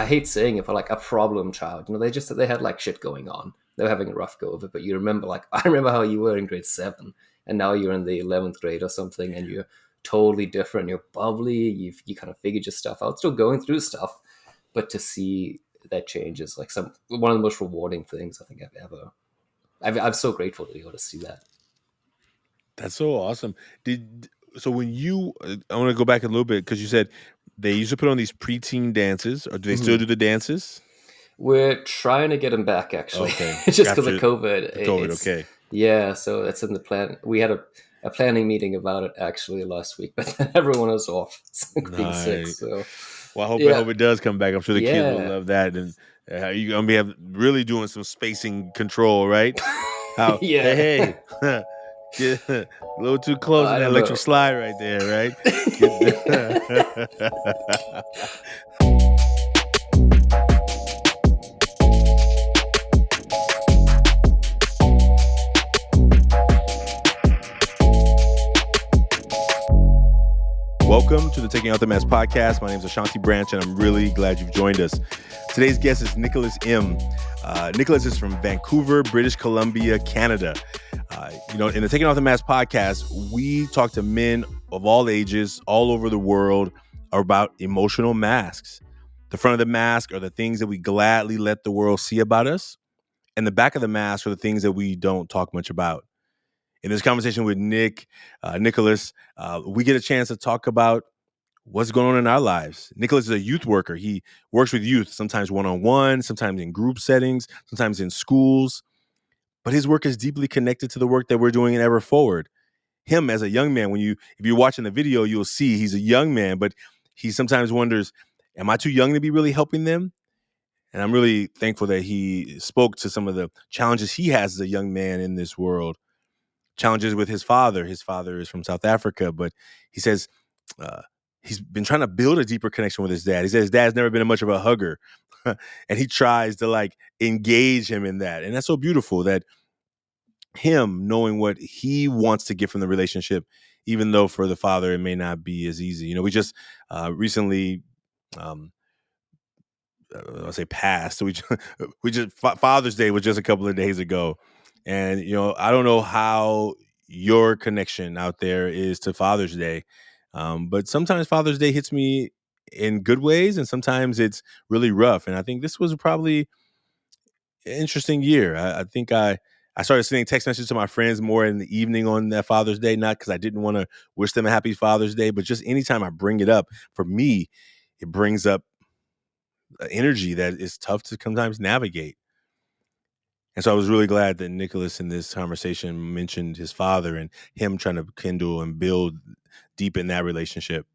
hate saying it, but like a problem child. They had like shit going on. They were having a rough go of it. But you remember, like, I remember how you were in grade 7, and now you're in the 11th grade or something, and you're totally different. You're bubbly. You kind of figured your stuff out, still going through stuff, but to see that change is like one of the most rewarding things I think I've ever. I'm so grateful to be able to see that. That's so awesome. So when I want to go back a little bit because you said they used to put on these preteen dances, or do they still do the dances? We're trying to get them back, actually. Okay, Just because of COVID. The COVID, It's okay. Yeah, so it's in the plan. We had a planning meeting about it actually last week, but everyone was off being sick. Nice. So Well, I yeah, hope it does come back. I'm sure the kids will yeah, love that, and you're gonna be really doing some spacing control, right? How? yeah. Hey, get a little too close to I that don't electric know. slide right there, right? Welcome to the Taking Out the Mess podcast. My name is Ashanti Branch, and I'm really glad you've joined us. Today's guest is Nicholas M. Nicholas is from Vancouver, British Columbia, Canada. In the Taking Out the Mess podcast, we talk to men of all ages, all over the world, about emotional masks. The front of the mask are the things that we gladly let the world see about us, and the back of the mask are the things that we don't talk much about. In this conversation with Nicholas, we get a chance to talk about what's going on in our lives. Nicholas is a youth worker. He works with youth, sometimes one-on-one, sometimes in group settings, sometimes in schools. But his work is deeply connected to the work that we're doing in Ever Forward. Him as a young man, if you're watching the video, you'll see he's a young man, but he sometimes wonders, am I too young to be really helping them? And I'm really thankful that he spoke to some of the challenges he has as a young man in this world. Challenges with his father. His father is from South Africa, but he says he's been trying to build a deeper connection with his dad. He says his dad's never been much of a hugger, and he tries to engage him in that. And that's so beautiful that him knowing what he wants to get from the relationship, even though for the father it may not be as easy. We just recently, I'll say passed. So we just Father's Day was just a couple of days ago. And, I don't know how your connection out there is to Father's Day. But sometimes Father's Day hits me in good ways, and sometimes it's really rough. And I think this was probably an interesting year. I think I started sending text messages to my friends more in the evening on that Father's Day, not because I didn't want to wish them a happy Father's Day, but just anytime I bring it up, for me, it brings up energy that is tough to sometimes navigate. And so I was really glad that Nicholas in this conversation mentioned his father and him trying to kindle and build deep in that relationship.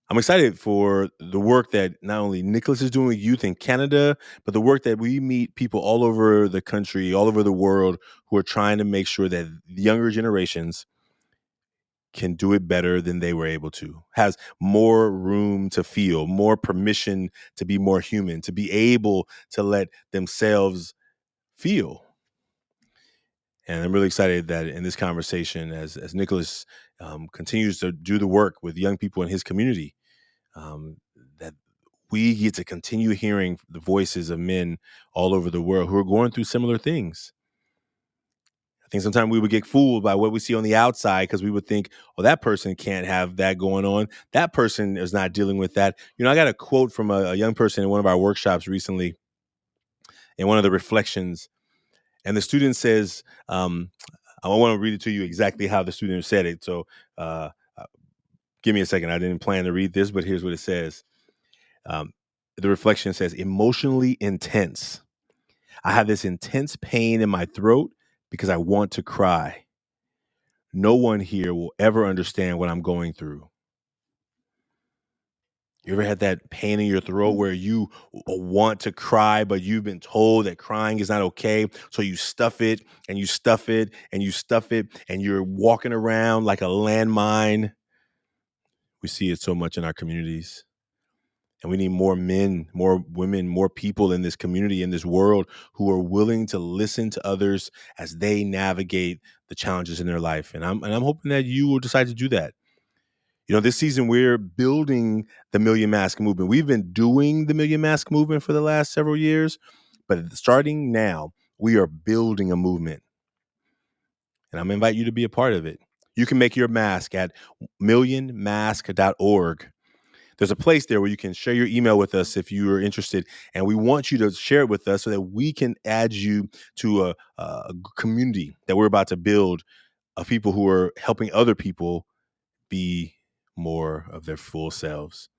I'm excited for the work that not only Nicholas is doing with youth in Canada, but the work that we meet people all over the country, all over the world, who are trying to make sure that the younger generations can do it better than they were able to, has more room to feel, more permission to be more human, to be able to let themselves feel. And I'm really excited that in this conversation, as Nicholas continues to do the work with young people in his community, that we get to continue hearing the voices of men all over the world who are going through similar things. I think sometimes we would get fooled by what we see on the outside because we would think, oh, that person can't have that going on. That person is not dealing with that. I got a quote from a young person in one of our workshops recently in one of the reflections. And the student says, I want to read it to you exactly how the student said it. So give me a second. I didn't plan to read this, but here's what it says. The reflection says, emotionally intense. I have this intense pain in my throat because I want to cry. No one here will ever understand what I'm going through. You ever had that pain in your throat where you want to cry, but you've been told that crying is not okay? So you stuff it and you stuff it and you stuff it, and you're walking around like a landmine. We see it so much in our communities. And we need more men, more women, more people in this community, in this world, who are willing to listen to others as they navigate the challenges in their life. And I'm hoping that you will decide to do that. This season we're building the Million Mask movement. We've been doing the Million Mask movement for the last several years, but starting now, we are building a movement. And I'm going to invite you to be a part of it. You can make your mask at millionmask.org. There's a place there where you can share your email with us if you are interested. And we want you to share it with us so that we can add you to a community that we're about to build of people who are helping other people be more of their full selves.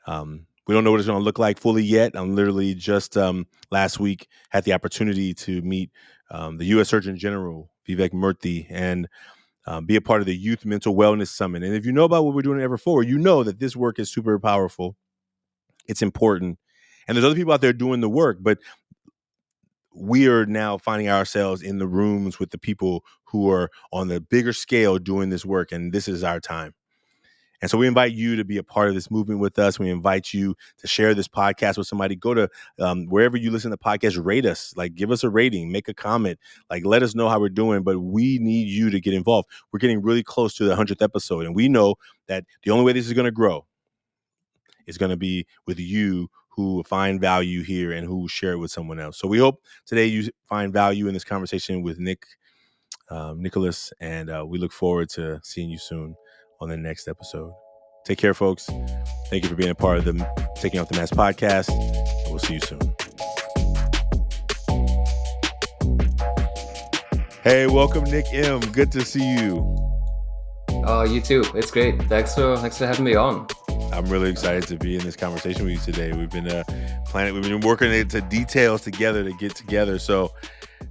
We don't know what it's going to look like fully yet. I'm literally just last week had the opportunity to meet the U.S. Surgeon General, Vivek Murthy, and be a part of the Youth Mental Wellness Summit. And if you know about what we're doing at Ever Forward, you know that this work is super powerful. It's important. And there's other people out there doing the work, but we are now finding ourselves in the rooms with the people who are on the bigger scale doing this work. And this is our time. And so we invite you to be a part of this movement with us. We invite you to share this podcast with somebody. Go to wherever you listen to podcasts, rate us, like give us a rating, make a comment, like let us know how we're doing. But we need you to get involved. We're getting really close to the 100th episode. And we know that the only way this is going to grow is going to be with you who find value here and who share it with someone else. So we hope today you find value in this conversation with Nicholas, and we look forward to seeing you soon on the next episode. Take care, folks. Thank you for being a part of the Taking Off the Mask podcast. We'll see you soon. Hey, welcome, Nick M. Good to see you. Oh, you too. It's great. Thanks for having me on. I'm really excited to be in this conversation with you today. We've been planning. We've been working into details together to get together. So,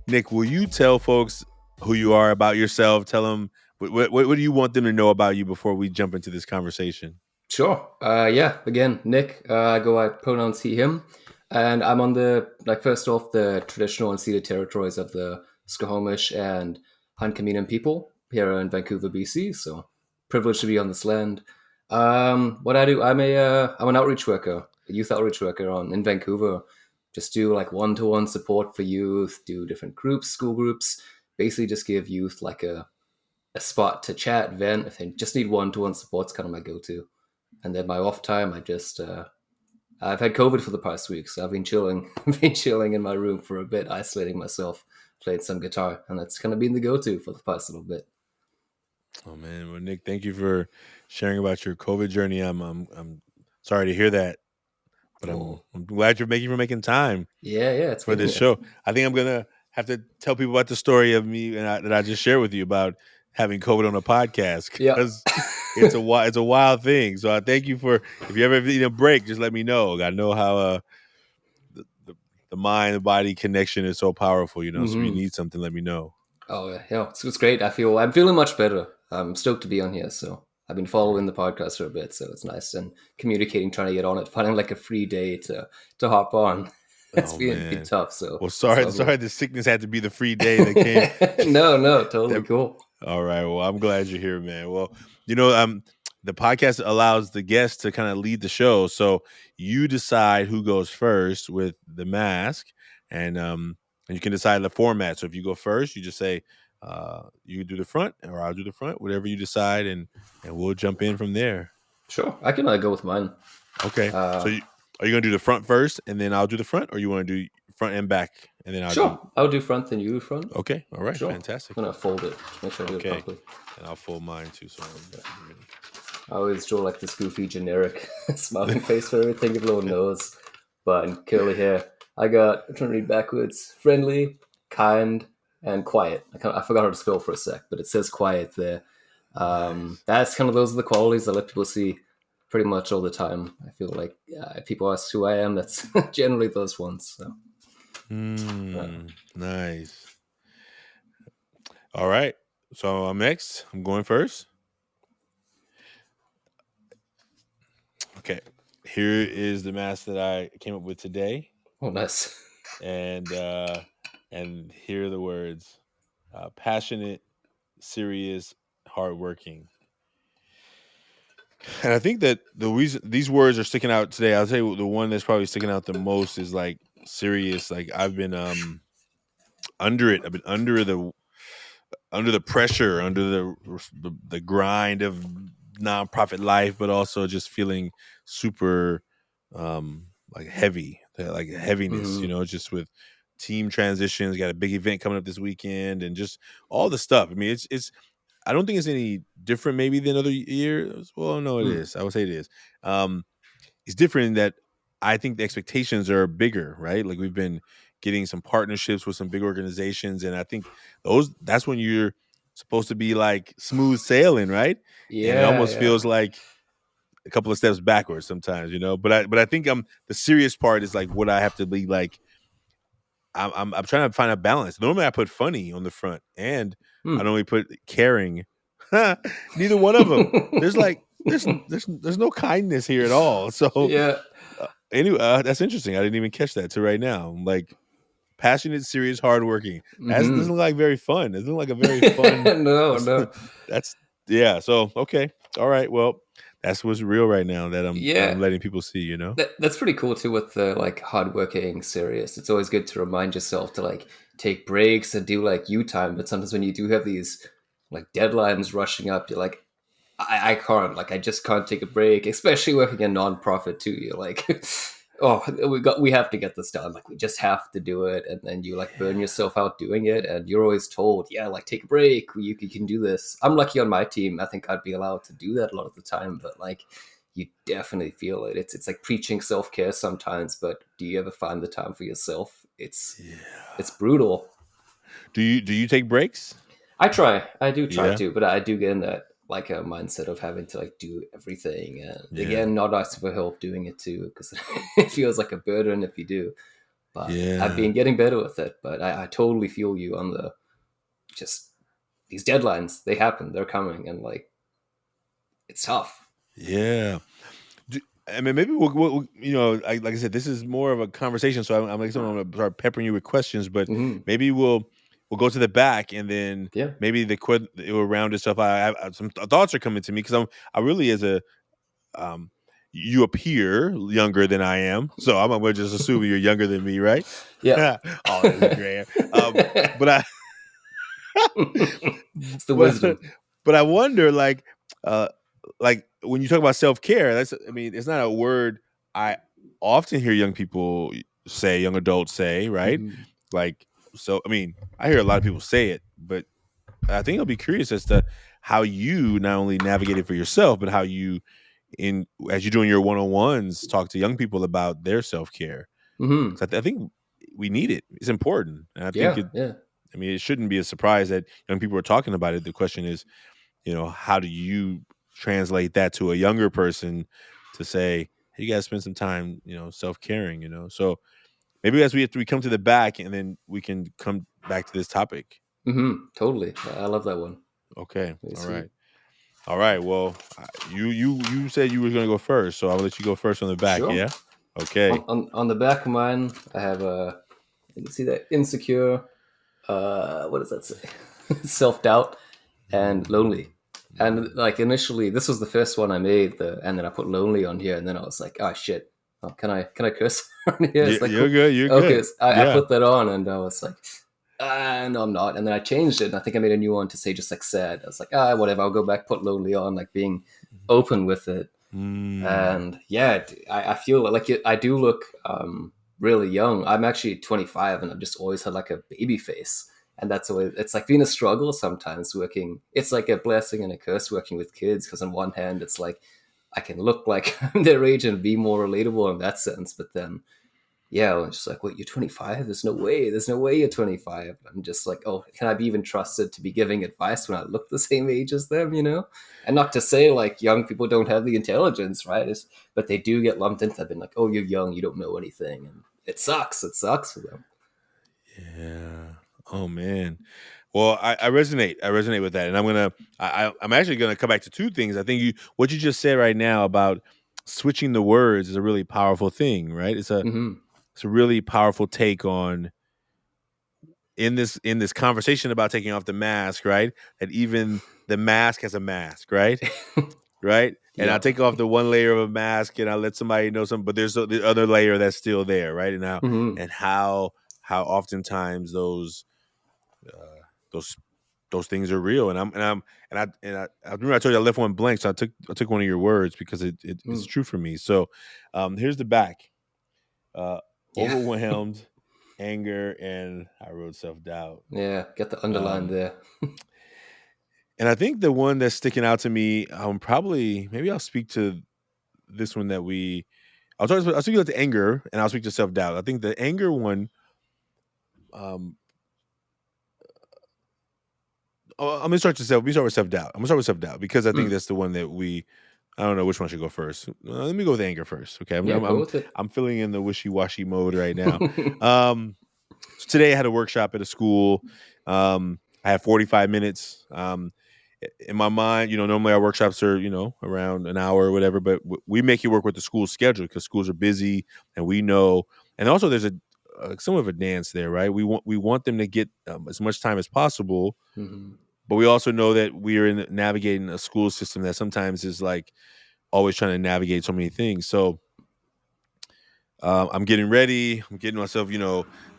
Nick, will you tell folks who you are, about yourself? Tell them what do you want them to know about you before we jump into this conversation? Sure. Yeah. Again, Nick. I go by pronouns he, him, and I'm on the first off the traditional unceded territories of the Squamish and Hunkaminam people here in Vancouver, BC. So privileged to be on this land. What I do, I'm an outreach worker, a youth outreach worker in Vancouver. Just do one-to-one support for youth. Do different groups, school groups. Basically, just give youth a spot to chat, vent. If they just need one-to-one support, it's kind of my go-to. And then my off time, I've had COVID for the past week, so I've been chilling, in my room for a bit, isolating myself, played some guitar, and that's kind of been the go-to for the past little bit. Oh man, well, Nick, thank you for sharing about your COVID journey. I'm sorry to hear that, but I'm glad you're making time. Yeah, it's for this show. I think I'm gonna have to tell people about the story of me that I just shared with you about having COVID on a podcast, because it's a wild thing. So I thank you for, if you ever need a break, just let me know. I know how the mind and body connection is so powerful. So if you need something, let me know. Oh yeah, it's great. I'm feeling much better. I'm stoked to be on here. So I've been following the podcast for a bit, so it's nice, and communicating, trying to get on it, finding a free day to hop on. It's been tough. So well, sorry the sickness had to be the free day that came. No, totally cool. All right, well, I'm glad you're here, man. Well, the podcast allows the guests to kind of lead the show, so you decide who goes first with the mask, and you can decide the format. So if you go first, you just say you do the front, or I'll do the front, whatever you decide, and we'll jump in from there. Sure, I can go with mine. Okay, so are you going to do the front first, and then I'll do the front, or you want to do front and back, and then I'll do front, then you do front. Okay, all right, fantastic. I'm gonna fold it. Make sure I do it properly. And I'll fold mine too. So I always draw this goofy generic smiling face for everything, with a little nose, but and curly hair. I'm trying to read backwards: friendly, kind, and quiet. I forgot how to spell for a sec, but it says quiet there. That's those are the qualities I let people see pretty much all the time. I feel like if people ask who I am, that's generally those ones. So. Nice. All right. So I'm next. I'm going first. Okay. Here is the mask that I came up with today. Oh, nice. And here are the words: passionate, serious, hardworking. And I think that the reason these words are sticking out today, I'll tell you the one that's probably sticking out the most is serious. I've been under it. I've been under the pressure, under the grind of nonprofit life, but also just feeling super like heavy, like heaviness, Hmm. just with team transitions. Got a big event coming up this weekend, and just all the stuff. I mean, it's. I don't think it's any different maybe than other years. Well, no, it Mm. is. I would say it is. Um, it's different in that I think the expectations are bigger, right? Like we've been getting some partnerships with some big organizations, and I think that's when you're supposed to be like smooth sailing, right? And it Yeah, almost yeah. feels like a couple of steps backwards sometimes, But I think the serious part is like what I have to be like. I'm trying to find a balance. Normally, I put funny on the front, and I Mm. normally put caring. Neither one of them. There's like there's no kindness here at all. So Yeah. anyway, that's interesting. I didn't even catch that till right now. Like passionate, serious, hardworking. That doesn't Hmm. look like very fun. It doesn't look like a very fun. No, That's no. that's yeah. So okay, all right. Well, that's what's real right now that I'm Yeah. letting people see. That's pretty cool too with the like hardworking serious. It's always good to remind yourself to like take breaks and do like you time, but sometimes when you do have these like deadlines rushing up, you're like, I can't, like I just can't take a break, especially working in nonprofit too. You're like, oh, we have to get this done. Like we just have to do it, and then you like burn Yeah. yourself out doing it, and you're always told, yeah, like take a break. You can do this. I'm lucky on my team. I think I'd be allowed to do that a lot of the time, but like you definitely feel it. It's like preaching self care sometimes, but do you ever find the time for yourself? It's Yeah. brutal. Do you take breaks? I do try Yeah. to, but I do get in that like a mindset of having to like do everything, and Yeah. again, not asking for help doing it too, because it feels like a burden if you do. But I've Yeah. been getting better with it. But I totally feel you on the just these deadlines. They happen. They're coming, and like it's tough. Yeah. I mean, maybe like I said, this is more of a conversation. So I'm like, I'm gonna start peppering you with questions, but Hmm. maybe we'll go to the back, and then Yeah. maybe it will round stuff. Some thoughts are coming to me because I really as a um, you appear younger than I am, so I'm gonna just assume you're younger than me, right? Yeah. Oh, this is great. But I It's the but wisdom. but I wonder, uh, like when you talk about self care, I mean, it's not a word I often hear young people say, young adults say, right? Hmm. Like, so I mean, I hear a lot of people say it, but I think I'll be curious as to how you not only navigate it for yourself, but how you in as you're doing your one on ones talk to young people about their self care. Hmm. Because I think we need it. It's important, and I think Yeah. it. Yeah. I mean, it shouldn't be a surprise that young people are talking about it. The question is, how do you translate that to a younger person to say, hey, you guys spend some time, self caring, So maybe as we come to the back, and then we can come back to this topic. Hmm. Totally. I love that one. Okay. Very All sweet. right. All right. Well, you said you were going to go first, so I'll let you go first on the back. Sure. Yeah. Okay. On the back of mine, I have you can see that insecure. What does that say? Self doubt and lonely. And like initially, this was the first one I made, and then I put lonely on here, and then I was like, oh shit, oh, can I curse on here? Yeah, It's like you're cool. good. You're Okay, good. so I Yeah. put that on, and I was like, no, I'm not. And then I changed it, and I think I made a new one to say just like sad. I was like, whatever, I'll go back, put lonely on, like being open with it. Mm. And yeah, I feel like I do look really young. I'm actually 25, and I've just always had like a baby face, and that's always it's like been a struggle sometimes working. It's like a blessing and a curse working with kids because on one hand, it's like I can look like I'm their age and be more relatable in that sense, but then yeah, I'm just like, wait, you're 25? There's no way. There's no way you're 25. I'm just like, oh, can I be even trusted to be giving advice when I look the same age as them, you know? And not to say like young people don't have the intelligence, right? But they do get lumped into that, being like, oh, you're young, you don't know anything. And it sucks. It sucks for them. Yeah. Oh man. Well, I resonate. I resonate with that, and I'm actually gonna come back to two things. I think what you just said right now about switching the words is a really powerful thing, right? Hmm. It's a really powerful take on in this conversation about taking off the mask, right? That even the mask has a mask, right? Right? And I Yep. take off the one layer of a mask, and I let somebody know something, but there's the other layer that's still there, right? And Hmm. how oftentimes those those things are real. I remember I told you I left one blank, so I took one of your words because it's Mm. true for me. So here's the back. Uh, Yeah. Overwhelmed, anger, and I wrote self doubt. Yeah. Get the underline Um, there. and I think the one that's sticking out to me, probably maybe I'll speak to this one that we. I'll speak about the anger, and I'll speak to self doubt. I think the anger one. Um, I'm gonna start to self. We start with self doubt. I'm gonna start with self doubt because I think Mm. that's the one that we. I don't know which one should go first. Let me go with anger first. Okay, I'm Yeah. I'm Go I'm, with it. I'm feeling in the wishy washy mode right now. Um, so today I had a workshop at a school. I had 45 minutes. In my mind, normally our workshops are, around an hour or whatever, but we make it work with the school schedule because schools are busy, and we know. And also, there's somewhat of a dance there, right? We want them to get as much time as possible, Hmm. but we also know that we are in navigating a school system that sometimes is like always trying to navigate so many things. So I'm getting ready. I'm getting myself,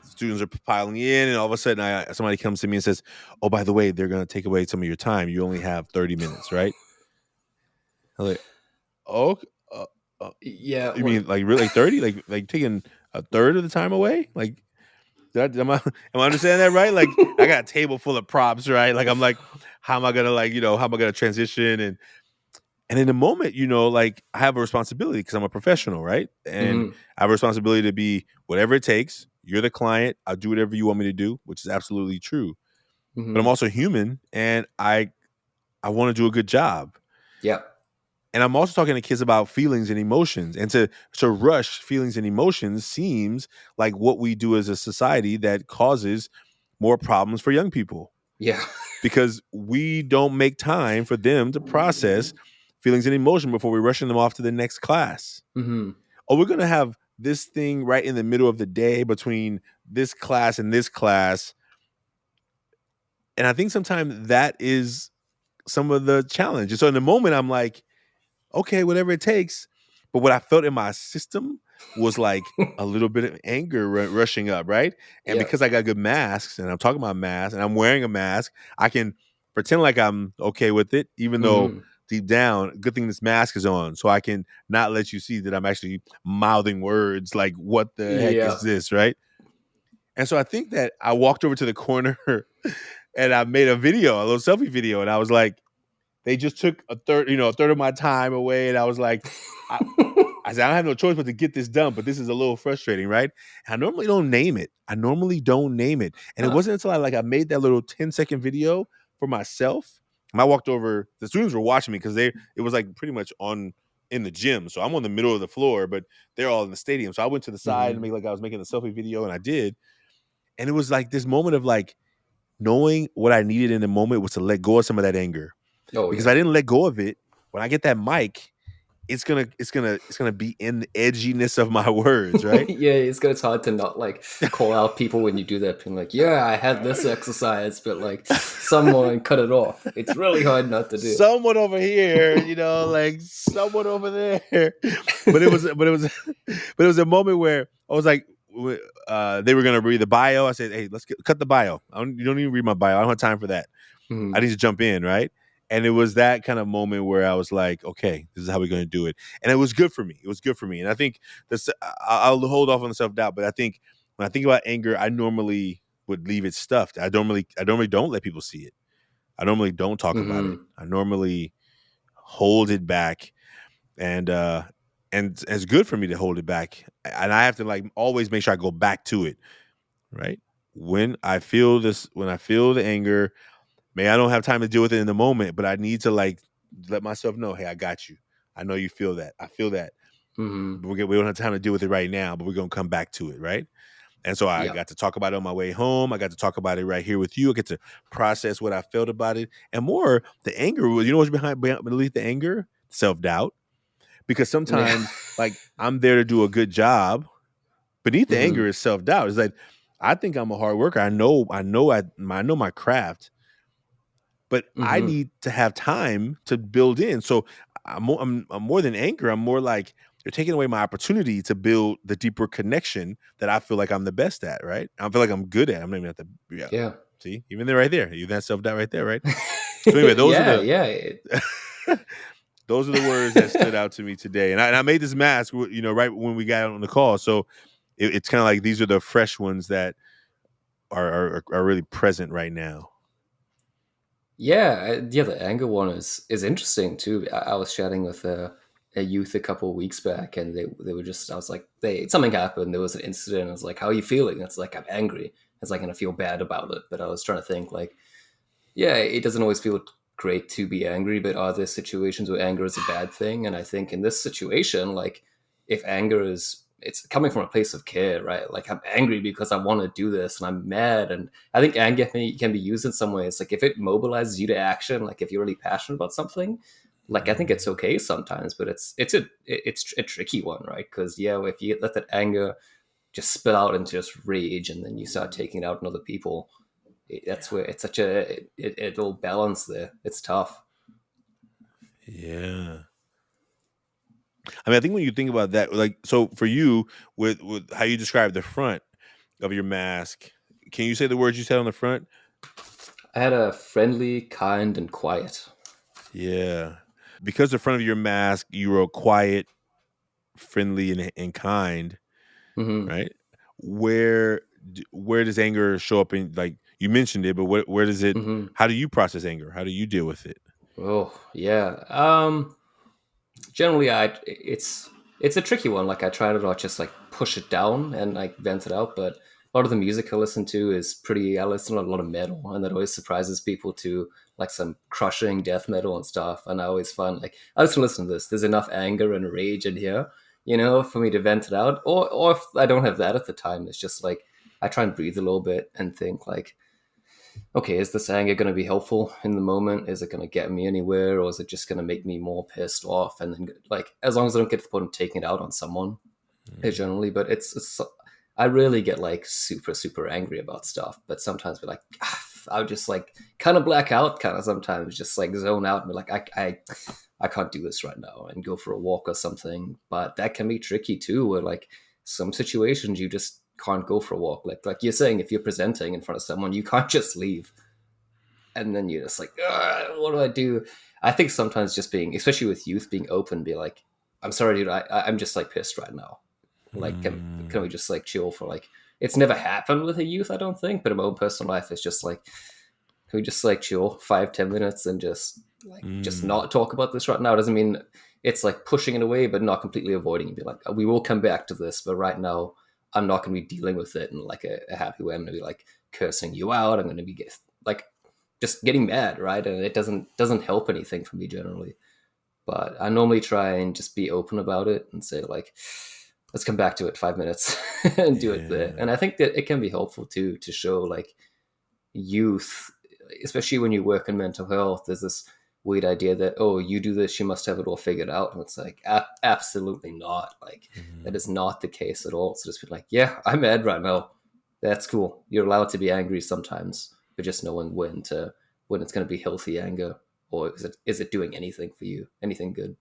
students are piling in, and all of a sudden, somebody comes to me and says, "Oh, by the way, they're going to take away some of your time. You only have 30 minutes, right?" I'm like, "Oh, uh, uh, Yeah. you mean What? like really like 30? Like taking a third of the time away? Like, am I understanding that right? Like, I got a table full of props, right? Like, I'm like, how am I gonna how am I gonna transition and in the moment, like I have a responsibility because I'm a professional, right? And Hmm. I have a responsibility to be whatever it takes. You're the client. I'll do whatever you want me to do, which is absolutely true. But I'm Hmm. also human, and I want to do a good job. Yeah. And I'm also talking to kids about feelings and emotions. And to rush feelings and emotions seems like what we do as a society that causes more problems for young people Yeah. because we don't make time for them to process feelings and emotion before we're rushing them off to the next class. Hmm. Or we're going to have this thing right in the middle of the day between this class and this class. And I think sometimes that is some of the challenge. So in the moment, I'm like, okay, whatever it takes. But what I felt in my system was like a little bit of anger rushing up, right? And Yeah. because I got good masks and I'm talking about masks and I'm wearing a mask, I can pretend like I'm okay with it, even though Hmm. deep down, good thing this mask is on. So I can not let you see that I'm actually mouthing words like, what the heck Yeah. is this, right? And so I think that I walked over to the corner and I made a video, a little selfie video, and I was like, they just took a third of my time away, and I was like, I, I said, I don't have no choice but to get this done, but this is a little frustrating, right? And I normally don't name it. And it Huh. wasn't until I made that little 10-second video for myself. And I walked over. The students were watching me because it was like pretty much on in the gym. So I'm on the middle of the floor, but they're all in the stadium. So I went to the side and Hmm. make like I was making a selfie video, and I did. And it was like this moment of like knowing what I needed in the moment was to let go of some of that anger Oh because yeah. I didn't let go of it. When I get that mic, it's gonna be in the edginess of my words, right? Yeah, it's hard to not like call out people when you do that. Being like, yeah, I had this exercise, but like someone cut it off. It's really hard not to do. Someone over here, like someone over there. But it was but it was a moment where I was like, they were gonna read the bio. I said, hey, cut the bio. You don't even read my bio. I don't have time for that. I Hmm. need to jump in, right? And it was that kind of moment where I was like, okay, this is how we're going to do it. And it was good for me. It was good for me. And I think I'll hold off on the self doubt, but I think when I think about anger, I normally would leave it stuffed. I normally don't let people see it. I normally don't talk about it. Hmm. I normally hold it back. And it's good for me to hold it back. And I have to like always make sure I go back to it, right? When I feel the anger, man, I don't have time to deal with it in the moment, but I need to like let myself know, hey, I got you. I know you feel that. I feel that. Hmm. But we don't have time to deal with it right now, but we're gonna come back to it, right? And so I Yeah. got to talk about it on my way home. I got to talk about it right here with you. I get to process what I felt about it, and more the anger. You know what's beneath the anger? Self doubt. Because Yeah. sometimes, like, I'm there to do a good job. Beneath the Hmm. anger is self doubt. It's like I think I'm a hard worker. I know my craft, but I Hmm. need to have time to build in. So I'm more than anger. I'm more like you're taking away my opportunity to build the deeper connection that I feel like I'm the best at. Right? I feel like I'm good at. I'm not even at the yeah. Yeah. See, even there, right there, you that self doubt right there, right? So anyway, those are Yeah, the yeah. those are the words that stood out to me today, and I made this mask, right when we got on the call. So it's kind of like these are the fresh ones that are really present right now. Yeah, the anger one is interesting too. I was chatting with a youth a couple of weeks back, and they were just I was like, they something happened. There was an incident. I was like, how are you feeling? It's like I'm angry. It's like, and I feel bad about it. But I was trying to think like, yeah, it doesn't always feel great to be angry, but are there situations where anger is a bad thing? And I think in this situation, like if anger is it's coming from a place of care, right? Like I'm angry because I want to do this and I'm mad. And I think anger can be used in some ways. Like if it mobilizes you to action, like if you're really passionate about something, like I think it's okay sometimes, but it's a tricky one, right? Because yeah, if you let that anger just spill out into just rage and then you start taking it out on other people, that's Yeah. where it's such a it'll balance there. It's tough. Yeah. I mean, I think when you think about that, like, so for you, with how you describe the front of your mask, can you say the words you said on the front? I had a friendly, kind, and quiet. Yeah. Because the front of your mask, you wrote quiet, friendly, and kind, Hmm. right? Where where does anger show up in, like, you mentioned it, but where does it? Hmm. How do you process anger? How do you deal with it? Oh yeah. Generally, it's a tricky one. Like I try to not just like push it down and like vent it out, but a lot of the music I listen to is pretty. I listen to a lot of metal, and that always surprises people to like some crushing death metal and stuff. And I always find like I just listen to this. There's enough anger and rage in here, for me to vent it out. Or if I don't have that at the time, it's just like I try and breathe a little bit and think like, okay, is this anger going to be helpful in the moment? Is it going to get me anywhere, or is it just going to make me more pissed off? And then, like, as long as I don't get to the point of taking it out on someone, generally. But it's I rarely get like super super angry about stuff, but sometimes be like, I'll just like kind of black out, kind of sometimes just like zone out and be like, I can't do this right now, and go for a walk or something. But that can be tricky too, where like some situations you just can't go for a walk. Like you're saying, if you're presenting in front of someone, you can't just leave, and then you're just like, what do I do? I think sometimes just being, especially with youth, being open, be like, I'm sorry, dude, I'm just like pissed right now. Like, can we Mm, just like chill for like? It's never happened with a youth, I don't think, but in my own personal life, it's just like, can we just like chill 5-10 minutes and just mm, not talk about this right now? It doesn't mean it's like pushing it away, but not completely avoiding it. Be like, we will come back to this, but right now, I'm not going to be dealing with it in like a happy way. I'm going to be like cursing you out. I'm going to be like just getting mad, right? And it doesn't help anything for me generally. But I normally try and just be open about it and say like, let's come back to it 5 minutes and do it there. yeah. And I think that it can be helpful too to show like youth, especially when you work in mental health. There's this weird idea that, oh, you do this, you must have it all figured out, and it's like absolutely not. Like that Mhm. is not the case at all. So just be like, yeah, I'm mad right now. That's cool. You're allowed to be angry sometimes, but just knowing when it's going to be healthy anger, or is it doing anything for you, anything good?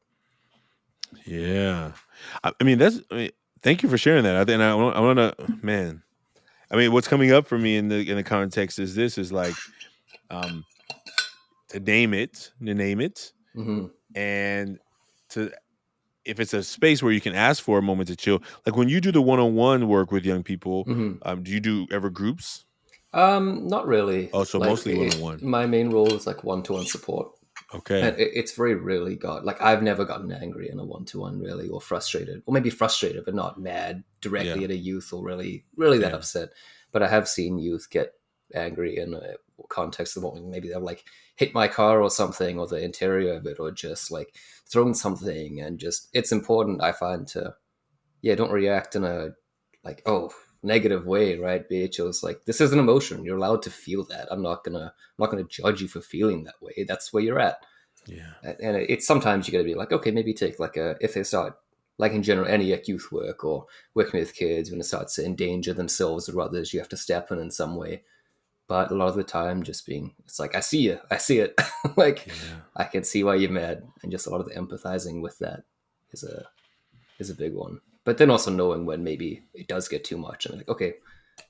Yeah. I mean, thank you for sharing that. I want to, man. I mean, what's coming up for me in the context is this is like, um, to name it, Hmm. and to, if it's a space where you can ask for a moment to chill. Like when you do the one on one work with young people, Hmm. do you do ever groups? Not really. Oh, so Like mostly one on one. my main role is like one-to-one support. And Okay. it's very rarely got like I've never gotten angry in a one-to-one really, or frustrated, or maybe frustrated but not mad directly Yeah. at a youth, or really that Yeah. upset. But I have seen youth get angry in a context of maybe they've like hit my car or something, or the interior of it, or just like thrown something. And just it's important, I find, to yeah, don't react in a like, oh, negative way, right, bitch? It was like, this is an emotion, you're allowed to feel that. I'm not gonna judge you for feeling that way. That's where you're at. Yeah. And it's sometimes you got to be like, okay, maybe take like a, if they start like in general any like youth work or working with kids, when it starts to endanger themselves or others, you have to step in some way. But a lot of the time, just being, it's like, I see you, I see it. Like Yeah. I can see why you're mad, and just a lot of the empathizing with that is a big one. But then also knowing when maybe it does get too much, and like, okay,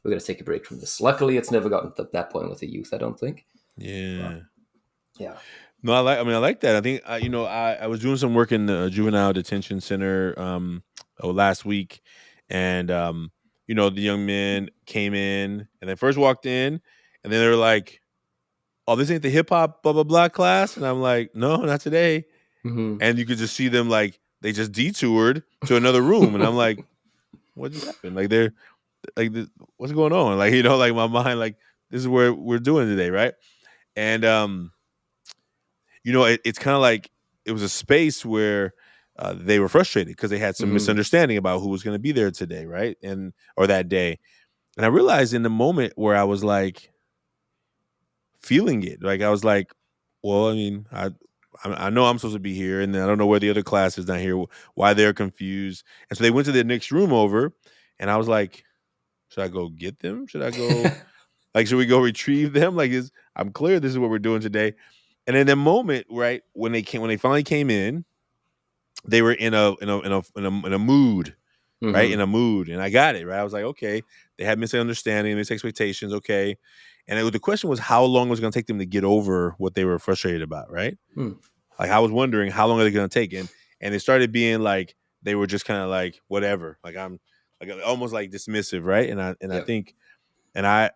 we're going to take a break from this. Luckily, it's never gotten to that point with the youth, I don't think. But Yeah. yeah. No, I like that. I think I was doing some work in the juvenile detention center last week, and the young men came in and they first walked in, and then they were like, "Oh, this ain't the hip hop blah blah blah class," and I'm like, "No, not today." Mm-hmm. And you could just see them like they just detoured to another room, and I'm like, "What just happened?" Like they're like, "What's going on?" Like like my mind, like this is where we're doing today, right? And it's kind of like it was a space where they were frustrated because they had some Mm-hmm. misunderstanding about who was going to be there today, right? And or that day. And I realized in the moment where I was like feeling it, like I was like, well, I mean, I know I'm supposed to be here, and then I don't know where the other class is not here, why they're confused. And so they went to the next room over, and I was like, should I go get them? Should I go? Like, should we go retrieve them? Like, I'm clear this is what we're doing today. And in that moment, right when they finally came in, they were in a mood, right? In Mm-hmm. a mood, and I got it right. I was like, okay, they had misunderstanding, misexpectations, okay. And the question was how long was it going to take them to get over what they were frustrated about, right? Mm. Like I was wondering how long are they going to take, and it started being like they were just kind of like whatever, like I'm like almost like dismissive, right? And I Yeah. think and I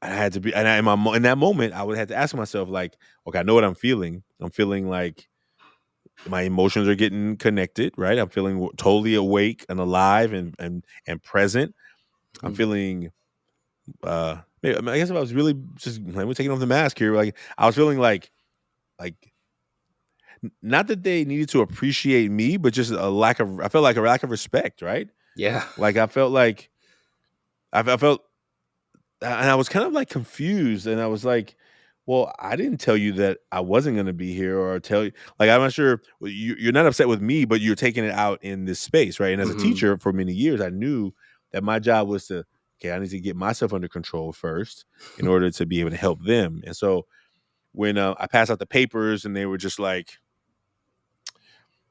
had to be, and in that moment, I would have to ask myself, like, okay, I know what I'm feeling. I'm feeling like my emotions are getting connected, right? I'm feeling totally awake and alive and present. I'm Mm-hmm. feeling, I guess if I was really just like, we're taking off the mask here, like I was feeling like not that they needed to appreciate me, but just I felt like a lack of respect, right? Yeah. Like I felt like I felt and I was kind of like confused, and I was like, "Well, I didn't tell you that I wasn't going to be here, or tell you like I'm not sure. You're not upset with me, but you're taking it out in this space, right?" And as a Mm-hmm. teacher for many years, I knew that my job was to okay, I need to get myself under control first in order to be able to help them. And so when I passed out the papers, and they were just like,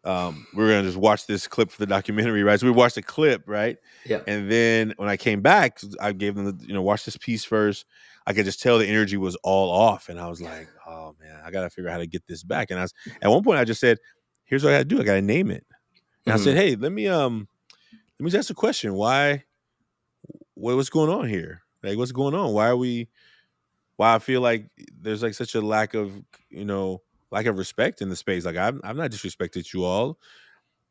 we were gonna just watch this clip for the documentary, right? So we watched the clip, right? Yeah. And then when I came back, I gave them watch this piece first. I could just tell the energy was all off, and I was like, oh man, I gotta figure out how to get this back. And I was at one point I just said, here's what I gotta do. I gotta name it. And I said, Mm-hmm. hey, let me just ask a question. What's going on here? Like what's going on? Why I feel like there's like such a you know, lack of respect in the space. Like I've not disrespected you all,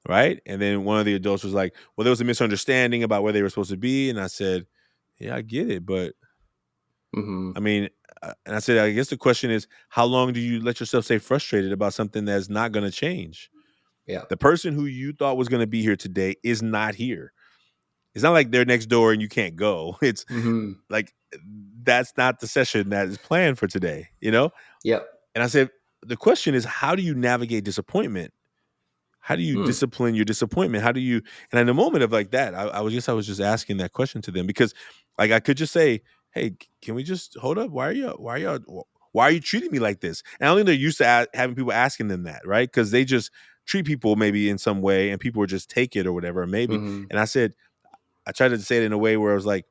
right? And then one of the adults was like, "Well, there was a misunderstanding about where they were supposed to be," and I said, "Yeah, I get it, but Mm-hmm. I mean," and I said, "I guess the question is, how long do you let yourself stay frustrated about something that's not going to change? Yeah. The person who you thought was going to be here today is not here. It's not like they're next door and you can't go. It's Mm-hmm. like that's not the session that is planned for today, you know?" Yeah. And I said, "The question is, how do you navigate disappointment? How do you Mm. discipline your disappointment? How do you?" And in a moment of like that, I was just asking that question to them because like I could just say, "Hey, can we just hold up? Why are you treating me like this?" And I don't think they're used to having people asking them that, right? Because they just treat people maybe in some way, and people would just take it or whatever, maybe. Mm-hmm. And I said, I tried to say it in a way where I was like,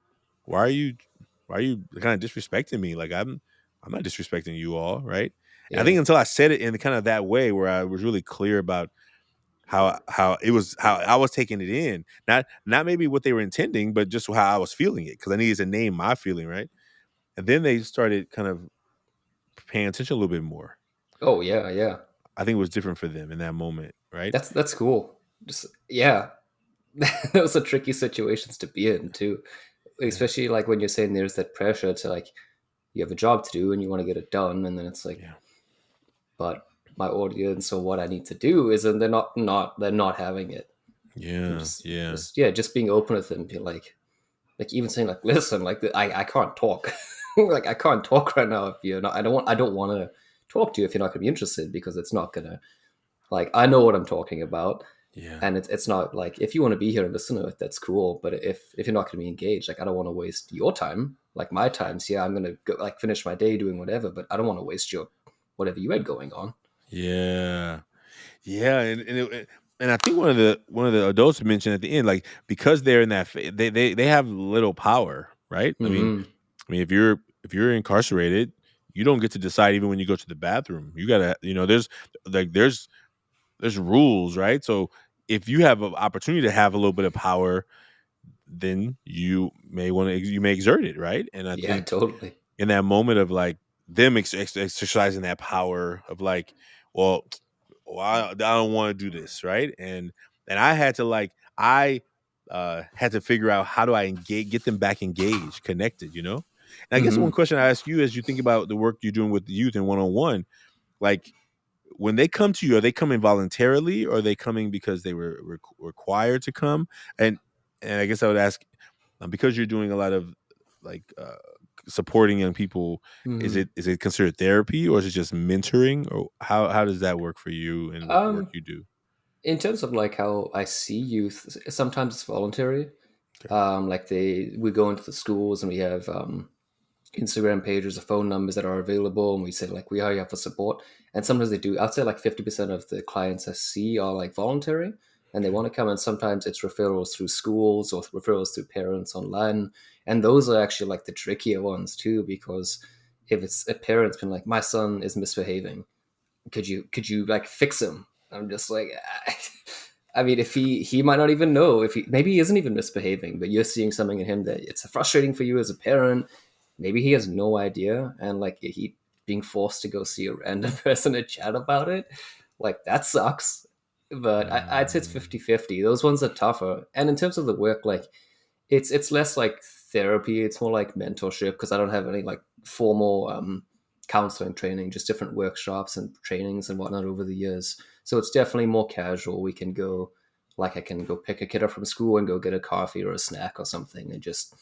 "Why are you, why are you kind of disrespecting me? Like I'm not disrespecting you all, right?" And I Yeah. think until I said it in kind of that way, where I was really clear about how I was taking it in, not maybe what they were intending, but just how I was feeling it because I needed to name my feeling, right? And then they started kind of paying attention a little bit more. Oh yeah. Yeah. I think it was different for them in that moment, right? That's cool. Just yeah. Those are tricky situations to be in too, Yeah, especially like when you're saying there's that pressure to like you have a job to do and you want to get it done, and then it's like, yeah, but my audience or what I need to do is, and they're not having it, and yeah, yeah, just being open with them, being like even saying like, listen, like I can't talk, like I can't talk right now if you're not. I don't want to talk to you if you're not going to be interested because it's not gonna like I know what I'm talking about, yeah, and it's not like if you want to be here and listen to it, that's cool. But if you're not going to be engaged, like I don't want to waste your time, like my time. So yeah, I'm gonna go like finish my day doing whatever, but I don't want to waste your whatever you had going on. yeah. Yeah, and I think one of the adults mentioned at the end, like because they're in that they have little power, right? Hmm. I mean, if you're incarcerated, you don't get to decide even when you go to the bathroom. You gotta, there's rules, right? So if you have an opportunity to have a little bit of power, then you may exert it, right? And I Yeah, think totally. in that moment of like them exercising that power of like, well, I don't want to do this, right? And I had to like I had to figure out how do I get them back engaged, connected, And I guess one Hmm. question I ask you as you think about the work you're doing with the youth and one on one, like when they come to you, are they coming voluntarily or are they coming because they were required to come? And and I guess I would ask, because you're doing a lot of like supporting young people, Hmm. is it considered therapy or is it just mentoring, or how does that work for you and with the work Um, you do? in terms of like how I see youth, sometimes it's voluntary. Okay. Like we go into the schools and we have Instagram pages or phone numbers that are available, and we say like we are here for support. And sometimes they do. I'd say like 50% of the clients I see are like voluntary, and they Okay. want to come. And sometimes it's referrals through schools or referrals through parents online, and those are actually like the trickier ones too, because if it's a parent's been like, my son is misbehaving, could you like fix him? I'm just like, I mean, if he might not even know, if he maybe he isn't even misbehaving, but you're seeing something in him that it's frustrating for you as a parent. Maybe he has no idea, and like he being forced to go see a random person to chat about it, like that sucks. But I'd say it's Mm, 50-50. Those ones are tougher. And in terms of the work, like it's less like therapy, it's more like mentorship, because I don't have any like formal counseling training, just different workshops and trainings and whatnot over the years. So it's definitely more casual. We can go, like I can go pick a kid up from school and go get a coffee or a snack or something and just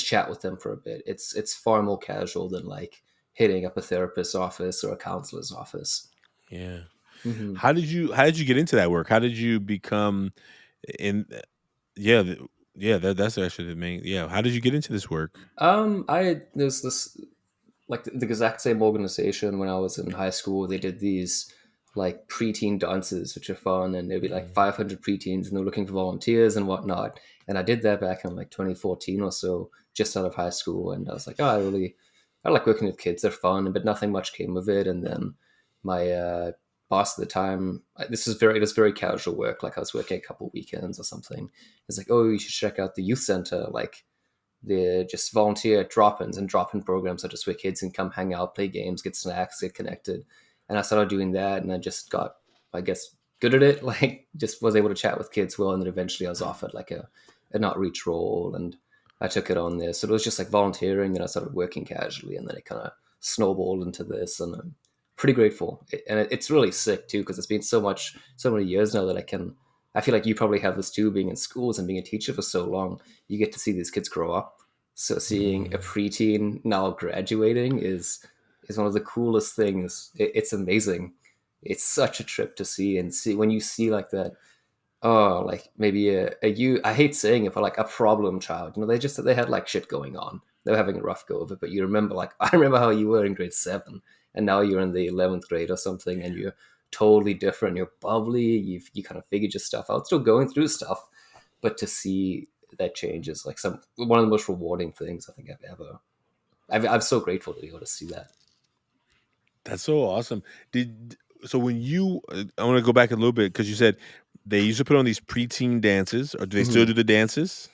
chat with them for a bit. It's far more casual than like hitting up a therapist's office or a counselor's office. yeah. Hmm. How did you get into that work? How did you become in yeah, yeah, that's actually the main, yeah. How did you get into this work? I there's this like the exact same organization when I was in high school. They did these like preteen dances, which are fun, and there'd be like Mm, 500 preteens, and they're looking for volunteers and whatnot. And I did that back in like 2014 or so, just out of high school. And I was like, oh, I like working with kids. They're fun, but nothing much came of it. And then my boss at the time, it was very casual work. Like I was working a couple weekends or something. It's like, oh, you should check out the youth center. Like they're just volunteer drop-ins and drop-in programs are just where kids can come hang out, play games, get snacks, get connected. And I started doing that, and I just got, I guess, good at it. Like, just was able to chat with kids well, and then eventually I was offered like an outreach role, and I took it on there. So it was just like volunteering, and I started working casually, and then it kind of snowballed into this, and I'm pretty grateful. It's really sick too, because it's been so many years now that I can. I feel like you probably have this too, being in schools and being a teacher for so long. You get to see these kids grow up. So seeing a mm. preteen now graduating is one of the coolest things. It's amazing. It's such a trip to see, and see when you see like that. Oh, like maybe a you. I hate saying it, but like a problem child. They had like shit going on. They were having a rough go of it. But you remember, like I remember how you were in grade seven, and now you're in the 11th grade or something, and you're totally different. You're bubbly. You kind of figured your stuff out. Still going through stuff, but to see that change is like some one of the most rewarding things I think I've ever. I'm so grateful to be able to see that. That's so awesome. Did so when you I want to go back a little bit because you said they used to put on these preteen dances, or do they still Mhm. do the dances?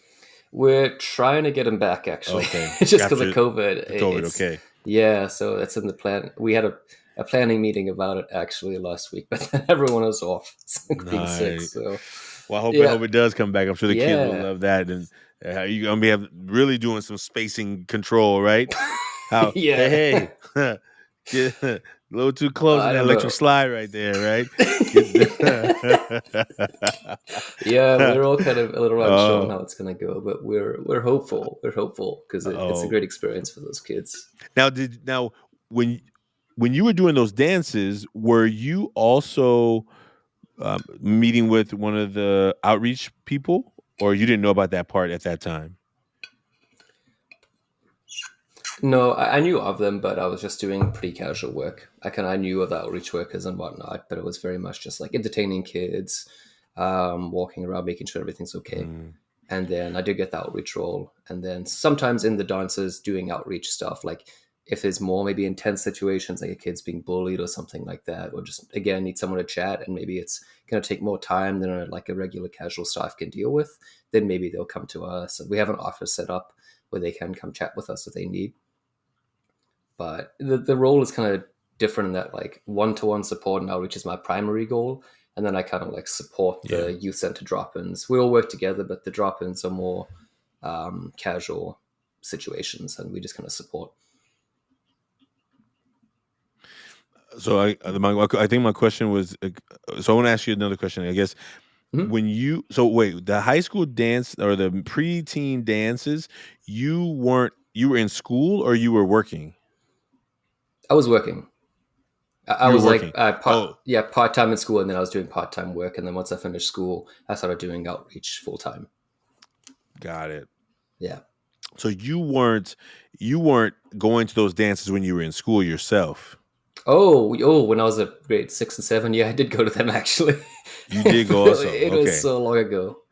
We're trying to get him back actually, Okay, just because of after COVID. the COVID. It's Okay, yeah, so it's in the plan. We had a planning meeting about it actually last week, but then everyone was off being sick. nice. So Well, I yeah, hope it does come back. I'm sure the kids will yeah, love that, and you gonna be really doing some spacing control, right? How yeah. hey, get a little too close in I that don't electric know. slide right there, right? Get Yeah, we're all kind of a little unsure on oh, how it's gonna go, but we're hopeful. We're hopeful because it's a oh. great experience for those kids. Now when when you were doing those dances, were you also meeting with one of the outreach people, or you didn't know about that part at that time? No, I knew of them, but I was just doing pretty casual work. I knew of the outreach workers and whatnot, but it was very much just like entertaining kids, walking around, making sure everything's okay. Mm. And then I did get the outreach role. And then sometimes in the dances doing outreach stuff, like if there's more maybe intense situations, like a kid's being bullied or something like that, or just again need someone to chat, and maybe it's going to take more time than like a regular casual staff can deal with, then maybe they'll come to us. And we have an office set up where they can come chat with us if they need. But the role is kind of different in that like one-to-one support and outreach is my primary goal, and then I kind of like support Yeah. the youth center drop-ins. We all work together, but the drop-ins are more casual situations, and we just kind of support. So I think my question was, so I want to ask you another question. I guess Mhm. when you, so wait, the high school dance or the preteen dances, you were in school or you were working? I was working. I You were was like working. Oh, part time in school, and then I was doing part time work, and then once I finished school, I started doing outreach full time. got it. Yeah. So you weren't going to those dances when you were in school yourself. Oh, when I was at grade 6 and 7, yeah, I did go to them actually. You did go also. It was Okay. so long ago,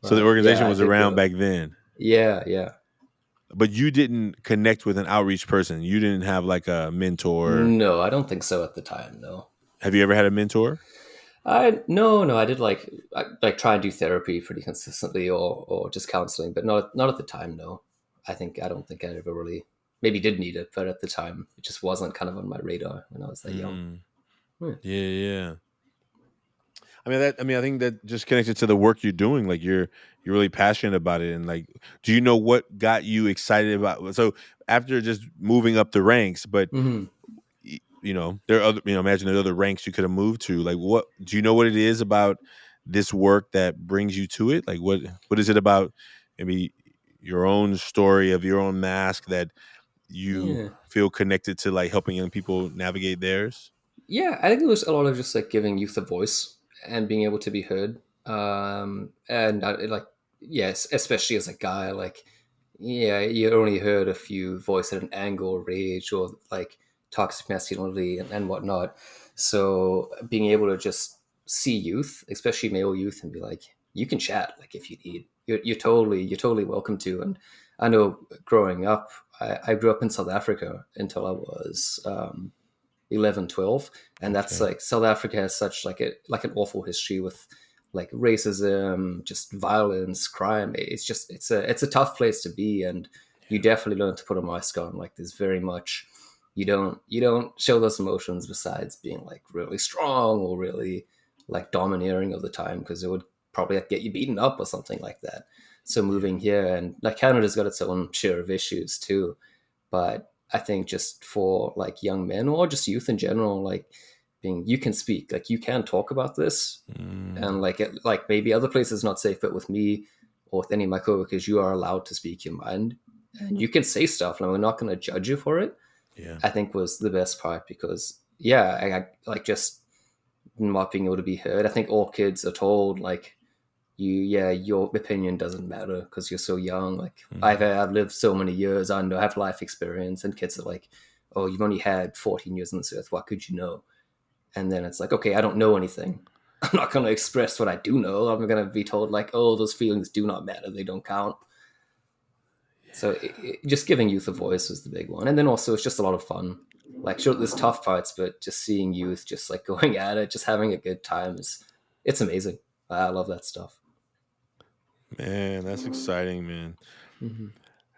So the but yeah, organization I was did around go. back then. Yeah, yeah. But you didn't connect with an outreach person. You didn't have like a mentor. No, I don't think so at the time. No, Have you ever had a mentor? no. I did like try and do therapy pretty consistently, or just counseling, but not at the time. No, I don't think I ever really maybe did need it, but at the time it just wasn't kind of on my radar when I was that young. Mm, Hmm. yeah, yeah. I think that just connected to the work you're doing. Like you're really passionate about it, and like, do you know what got you excited about? So after just moving up the ranks, but Mm-hmm. there are other, imagine there are other ranks you could have moved to. Like, what do you know what it is about this work that brings you to it? Like, what is it about maybe your own story of your own mask that you Yeah. feel connected to, like helping young people navigate theirs? Yeah, I think it was a lot of just like giving youth a voice and being able to be heard. And like, yes, especially as a guy, like, yeah, you only heard a few voice at an angle, rage, or like toxic masculinity and whatnot. So being able to just see youth, especially male youth, and be like, you can chat, like if you need, you're totally welcome to. And I know growing up, I grew up in South Africa until I was 11, 12, and that's Okay. like South Africa has such like an awful history with like racism, just violence, crime. It's a tough place to be, and you definitely learn to put a mask on. Like there's very much you don't show those emotions besides being like really strong or really like domineering of the time, because it would probably like, get you beaten up or something like that. So Yeah. moving here, and like Canada's got its own share of issues too, but I think just for like young men or just youth in general, like being you can speak, like you can talk about this, Mm, and like maybe other places not safe, but with me or with any of my coworkers, you are allowed to speak your mind and you can say stuff, and we're not going to judge you for it. yeah. I think was the best part, because yeah, I like just not being able to be heard. I think all kids are told like your opinion doesn't matter because you're so young. Like Mm, I've lived so many years, I know I have life experience, and kids are like, oh, you've only had 14 years on this earth, what could you know? And then it's like, okay, I don't know anything. I'm not going to express what I do know. I'm going to be told like, oh, those feelings do not matter, they don't count. So just giving youth a voice was the big one, and then also it's just a lot of fun. Like sure, there's tough parts, but just seeing youth just like going at it, just having a good time is it's amazing. I love that stuff. man, that's exciting, man. Hmm.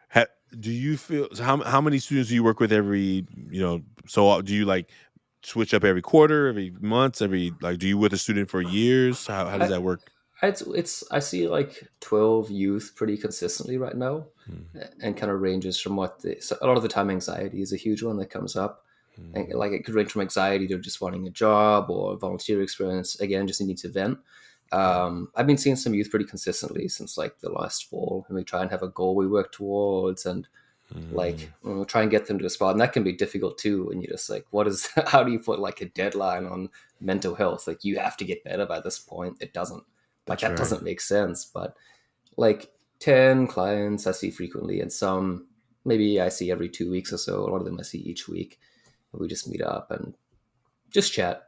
Ha, do you feel, so how many students do you work with every, so do you like switch up every quarter, every month, every, like, do you with a student for years? How does I, that work? it's I see like 12 youth pretty consistently right now, Hmm, and kind of ranges from so a lot of the time anxiety is a huge one that comes up, and hmm, like it could range from anxiety to just wanting a job or a volunteer experience, again just needing to vent. yeah. I've been seeing some youth pretty consistently since like the last fall, and we try and have a goal we work towards, and like Hmm, try and get them to a spot, and that can be difficult too when you're just like, what is how do you put like a deadline on mental health? Like you have to get better by this point. It doesn't, like that's that right. doesn't make sense. But like 10 clients I see frequently, and some maybe I see every 2 weeks or so. A lot of them I see each week. We just meet up and just chat,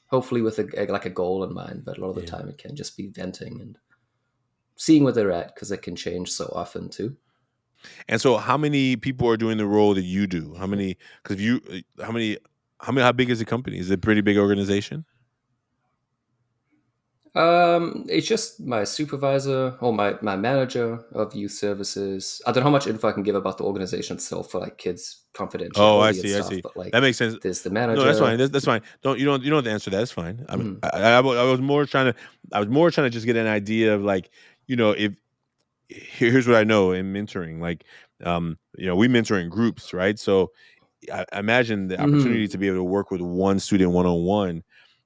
hopefully with like a goal in mind, but a lot of the Yeah. time it can just be venting and seeing where they're at because it can change so often too. And so, how many people are doing the role that you do? How many? Because you, how big is the company? Is it a pretty big organization? It's just my supervisor or my manager of youth services. I don't know how much info I can give about the organization itself for like kids Oh, I confidentiality and see. I stuff, see. but like That makes sense. there's the No, that's fine. manager. That's fine. You don't have to answer that. That's fine. I mean, Mhm. I was more trying to just get an idea of like, if here's what I know in mentoring, like, we mentor in groups, right? So I imagine the opportunity Mhm. to be able to work with one student one on one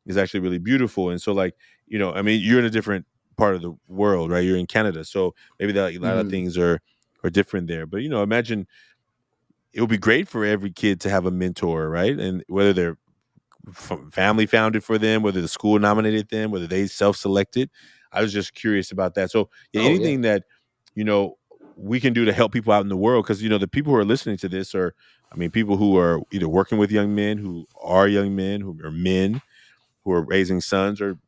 is actually really beautiful. And so, like, I mean, you're in a different part of the world, right? You're in Canada, so maybe that a lot of Mhm. things are different there. But imagine it would be great for every kid to have a mentor, right? And whether they're family founded for them, whether the school nominated them, whether they self selected. I was just curious about that. So, yeah, Oh yeah. anything that you know we can do to help people out in the world, because the people who are listening to this are, I mean, people who are either working with young men, who are young men, who are men, who are raising sons or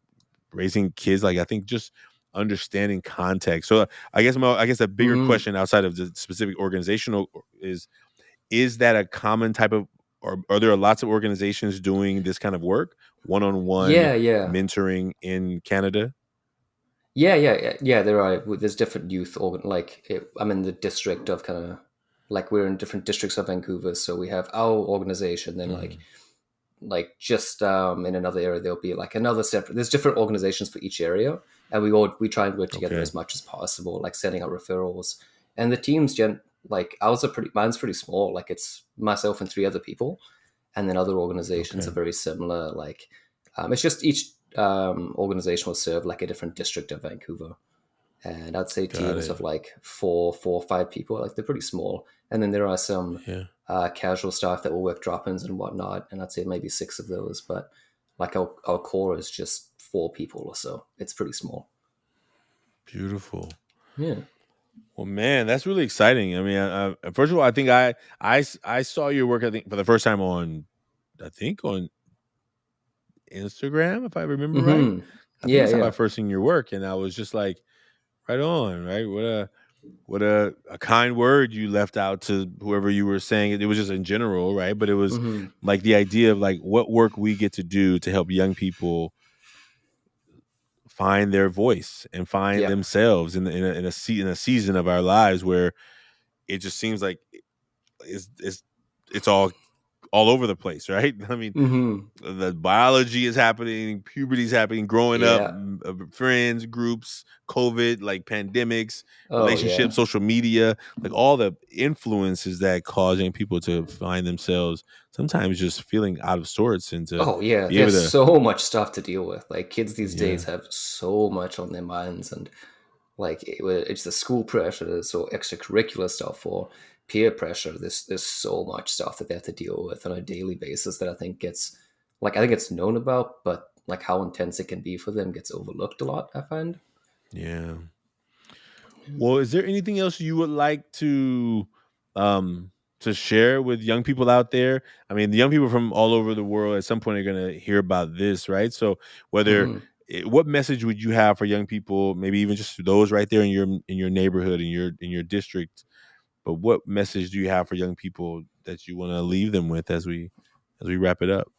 raising kids. Like, I think just understanding context. So, I guess a bigger Mhm. question outside of the specific organizational is that a common type of, or are there lots of organizations doing this kind of work, one-on-one Yeah, yeah. mentoring in Canada? Yeah. There are. There's different youth organ. I'm in the district of kind of like we're in different districts of Vancouver, so we have our organization. Then Mm, just in another area there'll be like another separate. There's different organizations for each area, and we try and work together okay, as much as possible, like sending out referrals. And the teams, like ours are pretty. Mine's pretty small. Like it's myself and three other people, and then other organizations okay, are very similar. It's just each organization will serve like a different district of Vancouver, and I'd say got teams it. of like four or five people. Like they're pretty small, and then there are some Yeah, casual staff that will work drop-ins and whatnot, and I'd say maybe six of those. But like our core is just four people or so. It's pretty small. beautiful. Yeah. Well, man, that's really exciting. I mean, first of all, I think I saw your work, I think, for the first time on, I think, on Instagram, if I remember right. Hmm. I think Yeah. that's how I Yeah. first seen your work, and I was just like, right on, right? What a kind word you left out to whoever you were saying it. It was just in general, right? But it was Hmm. like the idea of like what work we get to do to help young people find their voice and find Yeah. themselves in a season of our lives where it just seems like it's it's all over the place, right? I mean, Hmm. the biology is happening, puberty is happening, growing up, Yeah. friends, groups, COVID, like pandemics, Oh relationships, yeah. social media, like all the influences that causing people to find themselves sometimes just feeling out of sorts and to Oh yeah. be able There's to, so much stuff to deal with. Like kids these yeah, days have so much on their minds, and it's the school pressure, there's so extracurricular stuff or peer pressure. There's so much stuff that they have to deal with on a daily basis that I think it's known about, but like how intense it can be for them gets overlooked a lot, I find. yeah. Well, is there anything else you would like um to share with young people out there? I mean, the young people from all over the world at some point are going to hear about this, right? So, whether Hmm. what message would you have for young people, maybe even just those right there in your neighborhood, in your district, but what message do you have for young people that you want to leave them with as we wrap it up?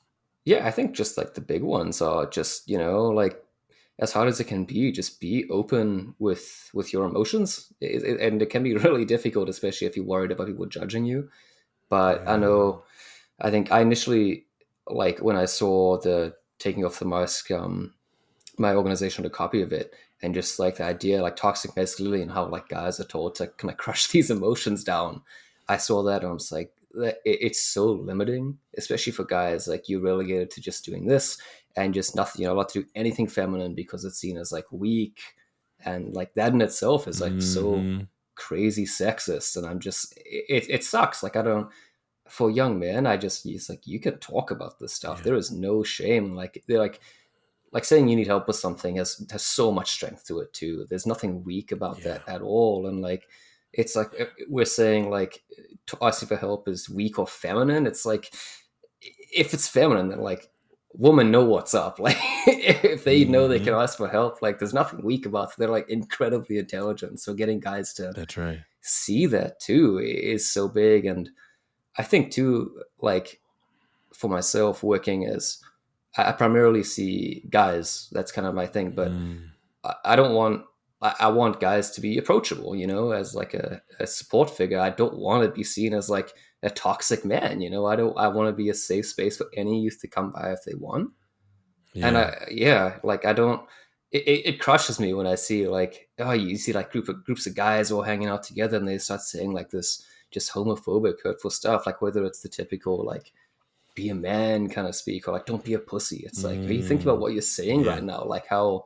Yeah, I think just like the big ones are just, like as hard as it can be, just be open with your emotions. And it can be really difficult, especially if you're worried about people judging you. But Yeah. I think I initially, like when I saw the taking off the mask, my organization had a copy of it, and just like the idea, like toxic masculinity and how like guys are told to kind of crush these emotions down. I saw that and I was like, it's so limiting, especially for guys. Like you're relegated to just doing this and just nothing. You're not allowed to do anything feminine because it's seen as like weak, and like that in itself is like so Hmm. crazy sexist. And I'm just, it sucks. Like I don't, for young men, it's like you can talk about this stuff. Yeah. There is no shame. Like they're like saying you need help with something has so much strength to it too. There's nothing weak about Yeah. that at all. And like it's like we're saying like to asking for help is weak or feminine. It's like if it's feminine, then like women know what's up. Like if they know they can Hmm. ask for help, like there's nothing weak about it. They're like incredibly intelligent. So getting guys to That's right. see that too is so big. And I think too, like for myself working as I primarily see guys. That's kind of my thing. But Mm, I don't want I want guys to be approachable, as like a support figure. I don't want to be seen as like a toxic man, I want to be a safe space for any youth to come by if they want. And yeah. like I don't it crushes me when I see like, oh, you see like groups of guys all hanging out together and they start saying like this just homophobic, hurtful stuff, like whether it's the typical like be a man kind of speak or like don't be a pussy. It's like, are you thinking about Mm, what you're saying yeah. right now? Like how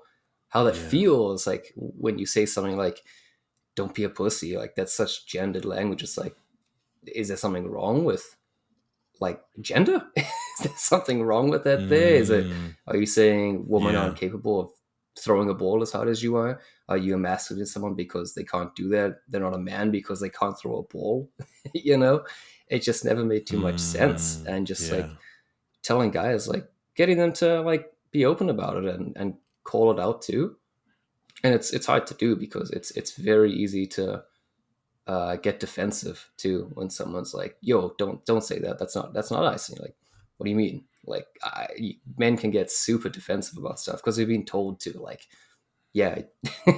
that Yeah. feels like when you say something like don't be a pussy, like that's such gendered language. It's like, is there something wrong with like gender? Is there something wrong with that there? Mm, Are you saying women aren't yeah. capable of throwing a ball as hard as you are? Are you emasculating someone because they can't do that? They're not a man because they can't throw a ball. you know it just never made too much sense. Mm, And just yeah. like telling guys, like getting them to like be open about it and call it out too. And it's hard to do because it's very easy to get defensive too when someone's like, "Yo, don't say that. That's not icing." Like, what do you mean? Like, men can get super defensive about stuff because they've been told to. Like, yeah,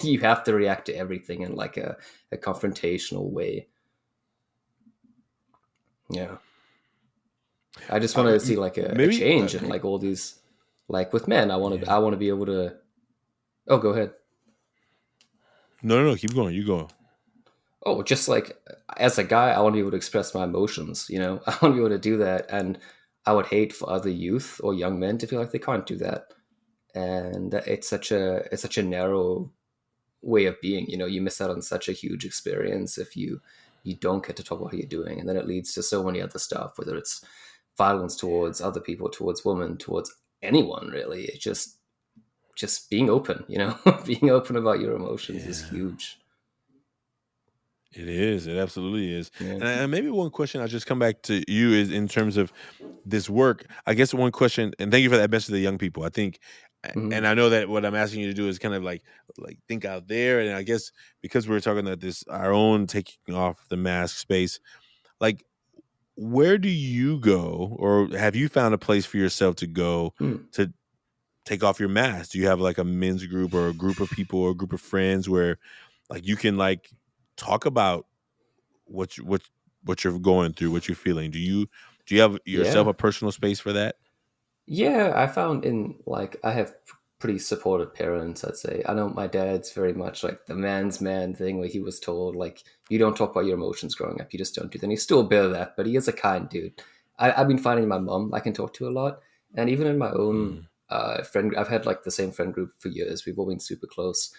you have to react to everything in like a confrontational way. Yeah, I just want to see like a Maybe change in like all these. Like with men, yeah. I want to be able to. Oh, go ahead. No, no, no. Keep going. You go. Oh, just like as a guy, I want to be able to express my emotions. I want to be able to do that, and I would hate for other youth or young men to feel like they can't do that. And it's such a narrow way of being. You miss out on such a huge experience if you don't get to talk about how you're doing, and then it leads to so many other stuff, whether it's violence towards other people, towards women, towards anyone really. It's just being open. Being open about your emotions is Yeah. huge. It is. It absolutely is. Yeah. And maybe one question I'll just come back to you is in terms of this work. I guess one question, and thank you for that message to the young people. I think, and Hmm. I know that what I'm asking you to do is kind of like think out there. And I guess because we're talking about this, our own taking off the mask space, like where do you go, or have you found a place for yourself to go Hmm. to take off your mask? Do you have like a men's group or a group of people or a group of friends where like you can like talk about what what you're going through, what you're feeling? Do you have yourself Yeah. a personal space for that? Yeah, I found in like I have pretty supportive parents, I'd say. I know my dad's very much like the man's man thing where he was told like you don't talk about your emotions growing up, you just don't do that. And he's still a bit of that, but he is a kind dude. I've been finding my mom I can talk to a lot. And even in my own Mm, friend, I've had like the same friend group for years. We've all been super close.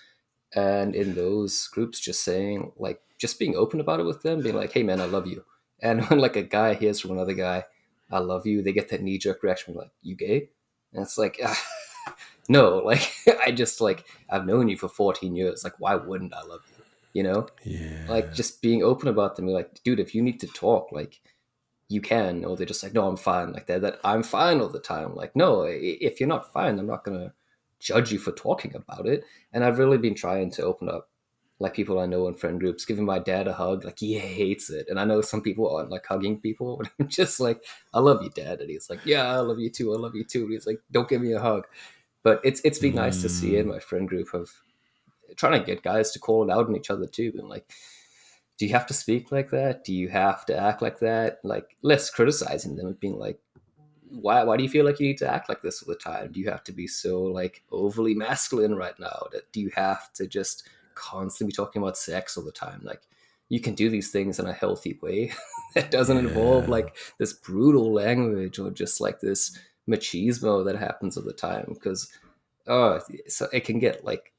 And in those groups, just saying like just being open about it with them, being like, hey man, I love you. And when like a guy hears from another guy, I love you, they get that knee-jerk reaction like, you gay? And it's like, no, like I just like I've known you for 14 years, like why wouldn't I love you, like yeah. just being open about them, like dude, if you need to talk, like you can. Or they're just like, no, I'm fine, like that I'm fine all the time. Like, no, if you're not fine, I'm not gonna judge you for talking about it. And I've really been trying to open up, like people I know in friend groups, giving my dad a hug. Like he hates it, and I know some people aren't like hugging people, but I'm just like, I love you, dad. And he's like, yeah, I love you too, I love you too. And he's like, don't give me a hug. But it's been nice to see in Mm, my friend group of trying to get guys to call it out on each other too, and like, do you have to speak like that? Do you have to act like that? Like less criticizing them and being like, why do you feel like you need to act like this all the time? Do you have to be so like overly masculine right now? Do you have to just constantly be talking about sex all the time? Like you can do these things in a healthy way that doesn't involve yeah. like this brutal language or just like this machismo that happens all the time. Because so it can get like,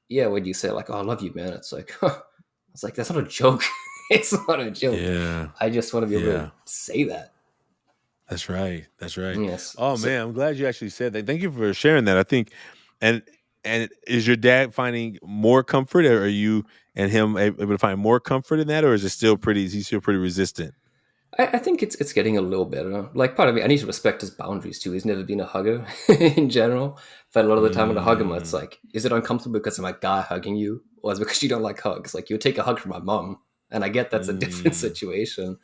yeah, when you say like, oh, I love you, man, it's like, huh. It's like that's not a joke. It's not a joke. Yeah. I just want to be able to Yeah. say that. That's right. That's right. Yes. Oh So man, I'm glad you actually said that. Thank you for sharing that. I think and and is your dad finding more comfort, or are you and him able to find more comfort in that, or is he still pretty resistant? I think it's getting a little better. Like part of me, I need to respect his boundaries too. He's never been a hugger in general. But a lot of the time when I hug him, it's Mm, like, is it uncomfortable because I'm a guy hugging you, or is it because you don't like hugs? Like you would take a hug from my mom, and I get that's a different mm, situation.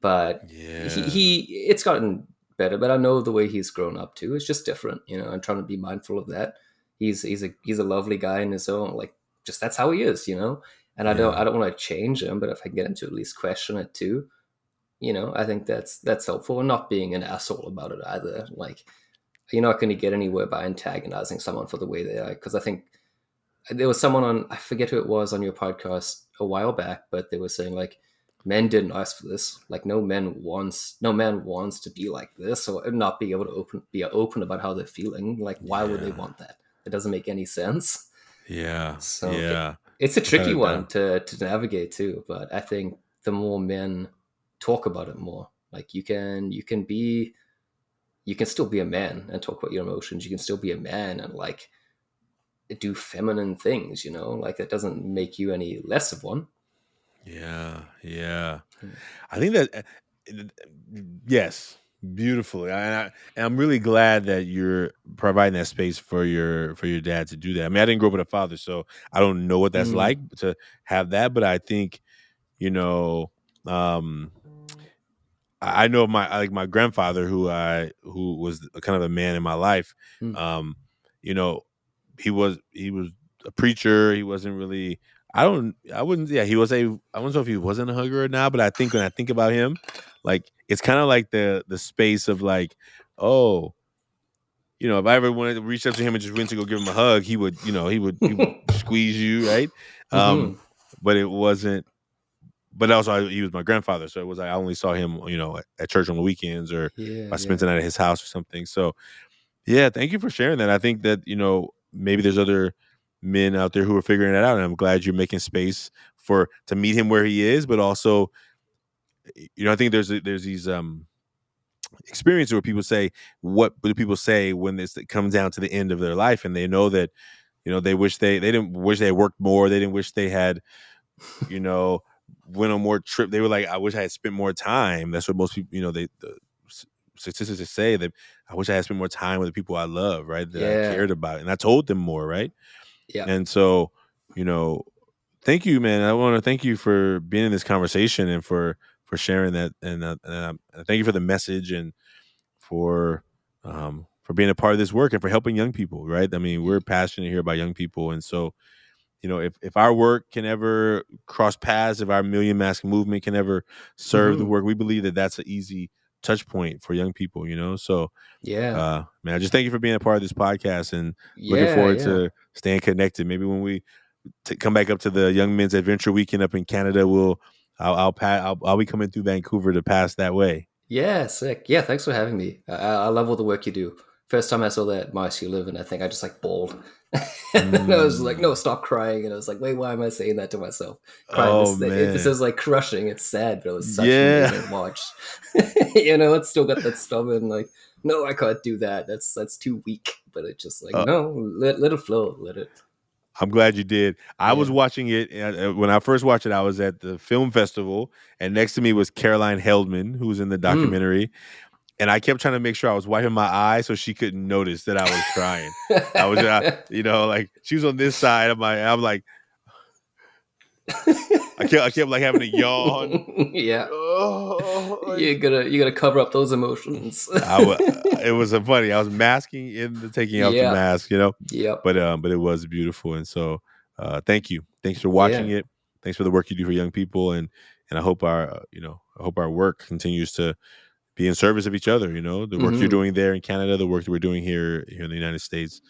But yeah, it's gotten better. But I know the way he's grown up too. It's just different, you know. I'm trying to be mindful of that. He's a lovely guy in his own, like, just that's how he is, you know. And I yeah, don't want to change him, but if I can get him to at least question it too, you know, I think that's helpful, and not being an asshole about it either. Like, you're not going to get anywhere by antagonizing someone for the way they are, because I think there was someone on, I forget who it was, on your podcast a while back, but they were saying like, men didn't ask for this. Like, no man wants to be like this, or not be able to be open about how they're feeling. Like, why would they yeah, want that? It doesn't make any sense. yeah, So yeah. it's a Without tricky a one doubt. to navigate too. But I think the more men talk about it more, like, you can still be a man and talk about your emotions. You can still be a man and like do feminine things. You know, like, that doesn't make you any less of one. Yeah, yeah. I think that yes, beautifully. And I'm really glad that you're providing that space for your dad to do that. I mean, I didn't grow up with a father, so I don't know what that's Mm, like to have that. But I think you know, um, I know my grandfather who was kind of a man in my life. mm, Um, you know, he was a preacher. He wasn't really. I wouldn't. Yeah, he was a. I don't know if he wasn't a hugger or not, but I think when I think about him, like it's kind of like the space of like, oh, if I ever wanted to reach up to him and just went to go give him a hug, he would squeeze you, right? Um, mm-hmm. but it wasn't but also he was my grandfather, so it was I only saw him, at church on the weekends or if Yeah, I spent yeah. the night at his house or something. So yeah, thank you for sharing that. I think that maybe there's other men out there who are figuring it out, and I'm glad you're making space for to meet him where he is, but also I think there's these experiences where people say, what do people say when it comes down to the end of their life, and they know that they wish they didn't wish they had worked more, they didn't wish they had you know, went on more trip. They were like, I wish I had spent more time. That's what most people, the statistics say that I wish I had spent more time with the people I love, right? That I Yeah, cared about, and I told them more, right? yeah. And so, you know, thank you, man. I want to thank you for being in this conversation and for sharing that, and thank you for the message and for being a part of this work and for helping young people, right? I mean, we're passionate here about young people, and so if our work can ever cross paths, if our Million Mask movement can ever serve the Mm-hmm. work, we believe that that's an easy touch point for young people. So Yeah, man, I just thank you for being a part of this podcast and looking yeah, forward yeah. to staying connected. Maybe when we come back up to the Young Men's Adventure Weekend up in Canada, I'll be coming through Vancouver to pass that way. Yeah, sick. Yeah, thanks for having me. I love all the work you do. First time I saw that Mars You Live In, I think I just like bawled. And I was like, no, Mm. stop crying. And I was like, wait, why am I saying that to myself? Crying. Oh This man, is like crushing. It's sad, but it was such an yeah. amazing watch. You know, it's still got that stubborn, like, no, I can't do that. That's too weak. But it's just like, Uh, no, let it flow. Let it. I'm glad you did. I was Yeah. watching it when I first watched it. I was at the film festival, and next to me was Caroline Heldman, who was in the Mm. documentary. And I kept trying to make sure I was wiping my eyes so she couldn't notice that I was crying. I was, like she was on this side of I'm like, I kept like having a yawn. Yeah. Oh, You gotta cover up those emotions. I wa it was so funny. I was masking in the taking off the Yeah. mask, Yep. but it was beautiful, and so thank you. Thanks for watching Yeah. it. Thanks for the work you do for young people, and I hope I hope our work continues to be in service of each other. The work you're Hmm. doing there in Canada, the work that we're doing here in the United States,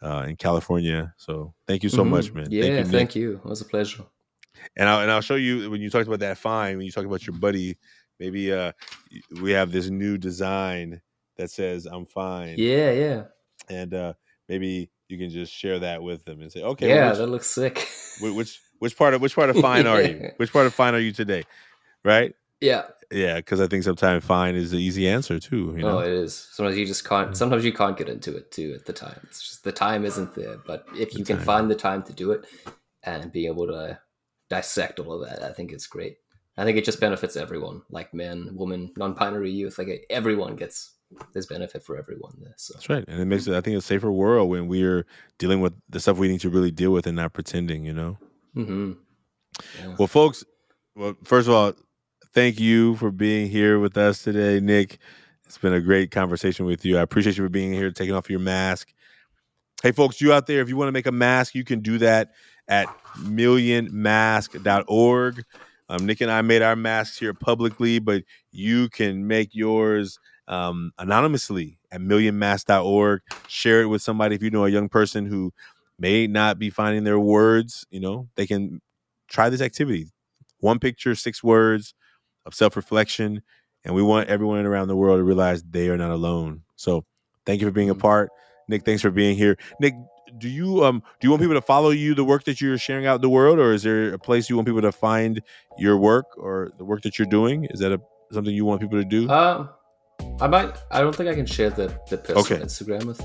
in California. So thank you so much, Hmm. man. Thank Yeah. you, Thank Nick. you. It was a pleasure. And I'll show you when you talked about that fine. When you talked about your buddy, maybe we have this new design that says "I'm fine," Yeah. Yeah. and maybe you can just share that with them and say, okay, well, Yeah. That looks sick. which part of fine are you? Yeah. Which part of fine are you today? Right? Yeah. Yeah, because I think sometimes fine is the easy answer too. Oh, it is. Sometimes you just can't. Yeah, Sometimes you can't get into it too at the time. It's just the time isn't there. But if the you can time. find the time to do it and be able to dissect all of that, I think it's great. I think it just benefits everyone, like men, women, non-binary youth. Like everyone gets there's benefit for everyone there. So That's right. And it makes it, I think, a safer world when we're dealing with the stuff we need to really deal with and not pretending, hmm yeah, Well, folks, first of all, thank you for being here with us today, Nick. It's been a great conversation with you. I appreciate you for being here, taking off your mask. Hey, folks, you out there, if you want to make a mask, you can do that at millionmask.org. Nick and I made our masks here publicly, but you can make yours anonymously at millionmask.org. Share it with somebody. If you know a young person who may not be finding their words, they can try this activity. 1 picture, 6 words of self-reflection. And we want everyone around the world to realize they are not alone. So thank you for being a part. Nick, thanks for being here. Nick, do you want people to follow you, the work that you're sharing out in the world, or is there a place you want people to find your work or the work that you're doing? Is that something you want people to do? I might. I don't think I can share the personal Instagram with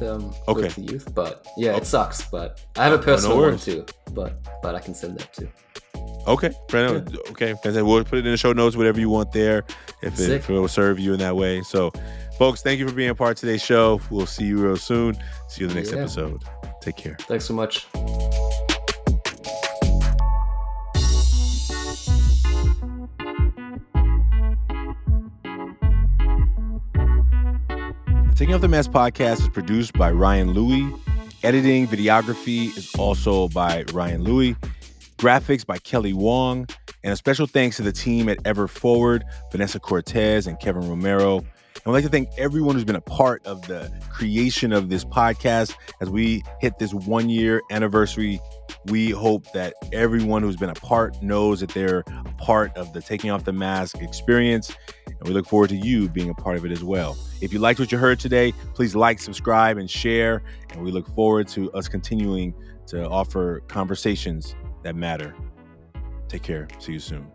the youth, but yeah, it sucks. But I have a personal one too. But I can send that too. Okay, Brandon. Yeah. Okay, we'll put it in the show notes, whatever you want there, if it will serve you in that way. So, folks, thank you for being a part of today's show. We'll see you real soon. See you in the next episode. Take care. Thanks so much. Taking Off the Mask podcast is produced by Ryan Louie. Editing, videography is also by Ryan Louie. Graphics by Kelly Wong. And a special thanks to the team at Ever Forward, Vanessa Cortez and Kevin Romero. And I'd like to thank everyone who's been a part of the creation of this podcast. As we hit this 1-year anniversary, we hope that everyone who's been a part knows that they're a part of the Taking Off the Mask experience. And we look forward to you being a part of it as well. If you liked what you heard today, please like, subscribe, and share. And we look forward to us continuing to offer conversations that matter. Take care. See you soon.